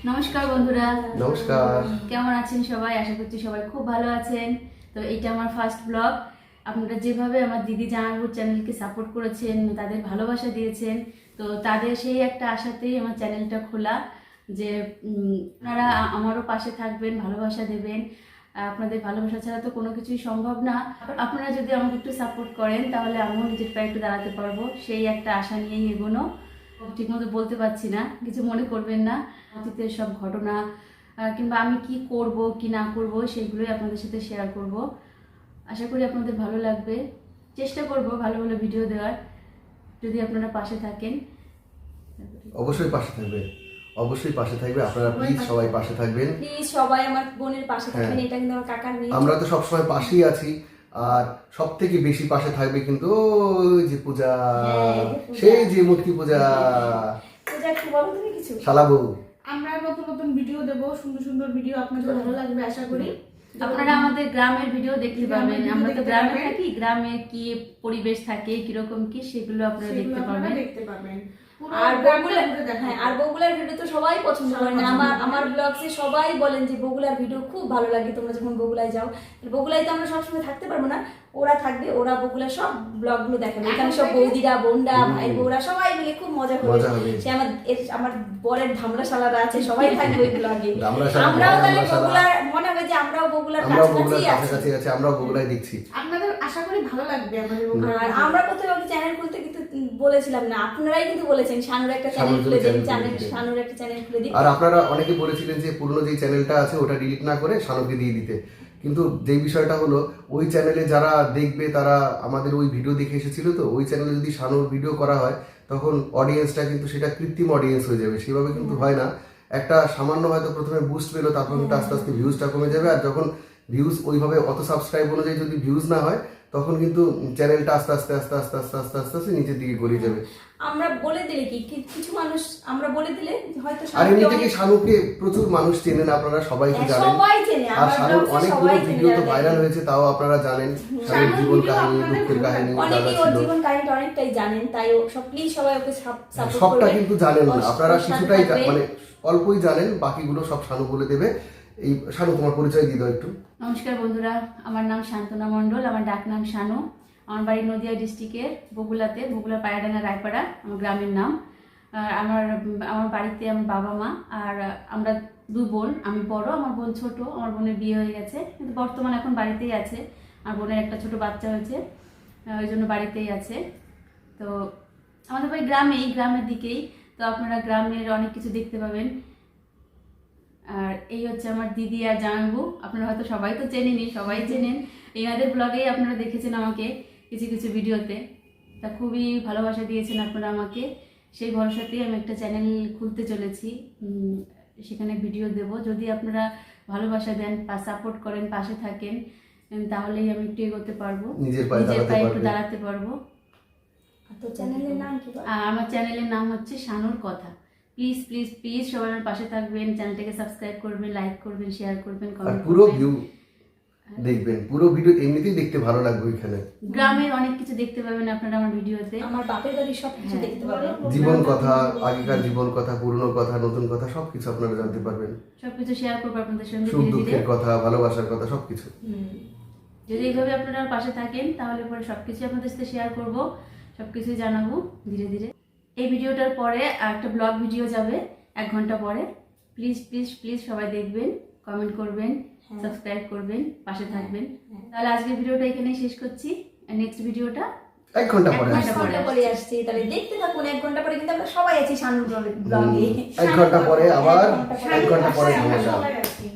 নমস্কার বন্ধুরা। নমস্কার। কেমন আছেন সবাই? আশা করছি সবাই খুব ভালো আছেন। তো এটা আমার ফার্স্ট ব্লগ। আপনারা যেভাবে আমার দিদি জামাইবাবুর চ্যানেলকে সাপোর্ট করেছেন, তাদের ভালোবাসা দিয়েছেন, তো তাদের সেই একটা আশাতেই আমার চ্যানেলটা খোলা যে আপনারা আমারও পাশে থাকবেন, ভালোবাসা দেবেন। আপনাদের ভালোবাসা ছাড়া তো কোনো কিছুই সম্ভব না। আপনারা যদি আমাকে একটু সাপোর্ট করেন তাহলে আমিও নিজের পায়ে একটু দাঁড়াতে পারবো, সেই একটা আশা নিয়েই এগোনো। ঠিকমতো বলতে পারছি না, কিছু মনে করবেন না। অতীতের সব ঘটনা কিংবা আমি কি করব কি না করব সেগুলোই আপনাদের সাথে শেয়ার করব। আশা করি আপনাদের ভালো লাগবে। চেষ্টা করব ভালো ভালো ভিডিও দেওয়ার, যদি আপনারা পাশে থাকেন। অবশ্যই পাশে থাকবে, অবশ্যই পাশে থাকবে। আপনারা প্লিজ সবাই পাশে থাকবেন, প্লিজ সবাই আমার বোনের পাশে থাকবেন। এটা কিন্তু আমার কাকার মেয়ে। আমরা তো সবসময় পাশেই আছি। আর সব থেকে বেশি পাশে থাকবে কিন্তু ওই যে পূজা, সেই যে মূর্তি পূজা। পূজা একটু বলো তুমি কিছু। শালাবু, আমরা নতুন নতুন ভিডিও দেব, সুন্দর সুন্দর ভিডিও আপনাদের ভালো লাগবে আশা করি। আপনারা আমাদের গ্রামের ভিডিও দেখতে পাবেন। আমরা তো গ্রামে থাকি, গ্রামে কি পরিবেশ থাকে, কিরকম কি, সেগুলো আপনারা দেখতে পাবেন। আর বগুলার আর বগুলার ভিডিও তো সবাই পছন্দ করেন। আমার ব্লগসে সবাই বলেন যে বগুলার ভিডিও খুব ভালো লাগে। তোমরা যখন বগুলায় যাও, বগুলায় তো আমরা সবসময় থাকতে পারবো না, ওরা থাকবে, ওরা বগুলার সব ব্লগগুলো দেখাবে। এখানে সব বৌদিরা, বোনরা, ভাই বউরা সবাই মিলে খুব মজা হবে। সে আমার বরের ধামরা শালারা আছে, সবাই থাকবে ওই ব্লগে। আমরাও তাহলে বগুলার, মনে হয় যে আমরাও বগুলার কাছাকাছি আছি, আমরাও বগুলায় দেখছি। আপনাদের আশা করি ভালো লাগবে আমাদের। আর আমরা প্রথমে চ্যানেল খুলতে কিন্তু বলেছিলাম না, আপনারাই কিন্তু বলেছেন শানুর একটা চ্যানেল খুলে দিন, শানুর একটা চ্যানেল খুলে দিন। আর আপনারা অনেকে বলেছিলেন যে পুরনো যে চ্যানেলটা আছে ওটা ডিলিট না করে শানুকে দিয়ে দিতে। কিন্তু যেই বিষয়টা হলো, ওই চ্যানেলে যারা দেখবে তারা আমাদের ওই ভিডিও দেখে এসেছিল, তো ওই চ্যানেলে যদি শানুর ভিডিও করা হয় তখন অডিয়েন্সটা কিন্তু সেটা কৃত্রিম অডিয়েন্স হয়ে যাবে, সেভাবে কিন্তু হয় না। একটা সামান্য হয়তো প্রথমে বুস্ট পেলো, তারপর কিন্তু আস্তে আস্তে ভিউজটা কমে যাবে। আর যখন ভিউজ ওইভাবে অত সাবস্ক্রাইব অনুযায়ী যদি ভিউজ না হয়, তখন কিন্তু চ্যানেলটা আস্তে আস্তে আস্তে আস্তে আস্তে আস্তে আস্তে আস্তে নিচের দিকে গড়িয়ে যাবে। আমরা বলে দিলে কিছু মানুষ আমরা বলে দিলে হয়তো। আর এমনি থেকে শানুকে প্রচুর মানুষ চেনেন, আপনারা সবাই তো জানেন। সবাই চেনে, আর শানুর অনেকগুলো ভিডিও তো ভাইরাল হয়েছে, তাও আপনারা জানেন। শানুর জীবন কাহিনী, দুঃখের কাহিনী, অনেকেই ওর জীবন কাহিনীটা অনেকটাই জানেন, তাই ও সব প্লিজ সবাই ওকে সাপোর্ট করবেন। সবটা কিন্তু জানেন না আপনারা, কিছুটাই মানে অল্পই জানেন, বাকিগুলো সব শানু বলে দেবে। এই শানু, তোমার পরিচয় দিয়ে দাও একটু। নমস্কার বন্ধুরা, আমার নাম শান্তনা মণ্ডল, আমার ডাক নাম শানু। আমার বাড়ি নদিয়া ডিস্ট্রিক্টের বগুলাতে, বগুলা পায়াডাঙ্গা রায়পাড়া আমার গ্রামের নাম। আর আমার বাড়িতে আমার বাবা মা আর আমরা দু বোন। আমি বড়, আমার বোন ছোট। আমার বোনের বিয়ে হয়ে গেছে, কিন্তু বর্তমানে এখন বাড়িতেই আছে। আমার বোনের একটা ছোট বাচ্চা হয়েছে, ওই জন্য বাড়িতেই আছে। তো আমাদের বাড়ি গ্রামের দিকেই। তো আপনারা গ্রামের অনেক কিছু দেখতে পাবেন। আর এই হচ্ছে আমার দিদি আর জামাইবাবু। আপনারা হয়তো সবাই তো চেনেনই, সবাই চেনেন। এনাদের ব্লগেই আপনারা দেখেছেন আমাকে কিছু কিছু ভিডিওতে। তা খুবই ভালোবাসা দিয়েছেন আপনারা আমাকে, সেই ভরসাতেই আমি একটা চ্যানেল খুলতে চলেছি। সেখানে ভিডিও দেব। যদি আপনারা ভালোবাসা দেন, সাপোর্ট করেন, পাশে থাকেন, তাহলেই আমি একটু এগোতে পারবো, নিজের পায়ে একটু দাঁড়াতে পারবো। তো চ্যানেলের নাম কি? আমার চ্যানেলের নাম হচ্ছে শানুর কথা। প্লিজ প্লিজ প্লিজ সবাই আমার পাশে থাকবেন, চ্যানেলটাকে সাবস্ক্রাইব করবেন, লাইক করবেন, শেয়ার করবেন, কমেন্ট করবেন। পুরো ভিউ দেখবেন, পুরো ভিডিও এমনিতেই দেখতে ভালো লাগবে। ওইখানে গ্রামের অনেক কিছু দেখতে পাবেন আপনারা আমার ভিডিওতে। আমার বাপের বাড়ির সব কিছু দেখতে পাবেন। জীবন কথা, আগেকার জীবন কথা, পুরনো কথা, নতুন কথা, সবকিছু আপনারা জানতে পারবেন। সবকিছু শেয়ার করবো আপনাদের সঙ্গে সুখ ধীরে ধীরে। দুঃখের কথা, ভালোবাসার কথা, সবকিছু। যদি এইভাবে আপনারা আমার পাশে থাকেন তাহলে পরে সবকিছু আপনাদের সাথে শেয়ার করব, সবকিছু জানাবো ধীরে ধীরে। এই ভিডিওটার পরে একটা ব্লগ ভিডিও যাবে 1 ঘন্টা পরে। প্লিজ প্লিজ প্লিজ সবাই দেখবেন, কমেন্ট করবেন, সাবস্ক্রাইব করবেন, পাশে থাকবেন। তাহলে আজকের ভিডিওটা এখানেই শেষ করছি। নেক্সট ভিডিওটা 1 ঘন্টা পরে আসছে। তাহলে দেখতে থাকুন। 1 ঘন্টা পরে কিন্তু আমরা সবাই আছি শানুর ব্লগে। 1 ঘন্টা পরে আবার 1 ঘন্টা পরে সবাই আছি।